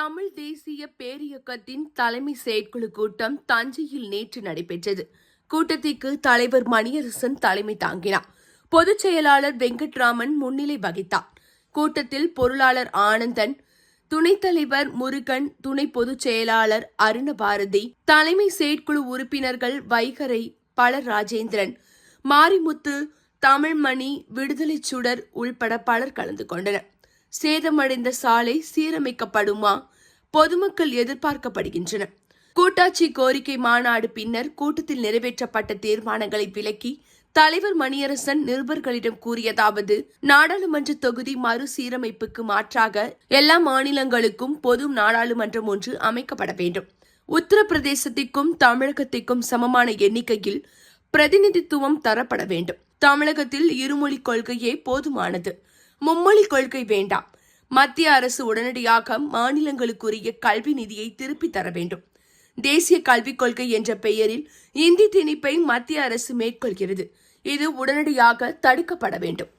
தமிழ் தேசிய பேரியக்கத்தின் தலைமை செயற்குழு கூட்டம் தஞ்சையில் நேற்று நடைபெற்றது. கூட்டத்திற்கு தலைவர் மணியரசன் தலைமை தாங்கினார். பொதுச் செயலாளர் வெங்கட்ராமன் முன்னிலை வகித்தார். கூட்டத்தில் பொருளாளர் ஆனந்தன், துணைத் தலைவர் முருகன், துணை பொதுச் செயலாளர் அருணபாரதி, தலைமை செயற்குழு உறுப்பினர்கள் வைகரை, பலர் ராஜேந்திரன், மாரிமுத்து, தமிழ்மணி, விடுதலை சுடர் உள்பட பலர் கலந்து கொண்டனர். சேதமடைந்த சாலை சீரமைக்கப்படுமா? பொதுமக்கள் எதிர்பார்க்கப்படுகின்றனர். கூட்டாட்சி கோரிக்கை மாநாடு பின்னர் கூட்டத்தில் நிறைவேற்றப்பட்ட தீர்மானங்களை விளக்கி தலைவர் மணியரசன் நிருபர்களிடம் கூறியதாவது: நாடாளுமன்ற தொகுதி மறுசீரமைப்புக்கு மாற்றாக எல்லா மாநிலங்களுக்கும் பொது நாடாளுமன்றம் ஒன்று அமைக்கப்பட வேண்டும். உத்தரப்பிரதேசத்திற்கும் தமிழகத்திற்கும் சமமான எண்ணிக்கையில் பிரதிநிதித்துவம் தரப்பட வேண்டும். தமிழகத்தில் இருமொழிக் கொள்கையே போதுமானது. மும்மொழி கொள்கை வேண்டாம். மத்திய அரசு உடனடியாக மாநிலங்களுக்குரிய கல்வி நிதியை திருப்பித் தர வேண்டும். தேசிய கல்விக் கொள்கை என்ற பெயரில் இந்தி திணிப்பை மத்திய அரசு மேற்கொள்கிறது. இது உடனடியாக தடுக்கப்பட வேண்டும்.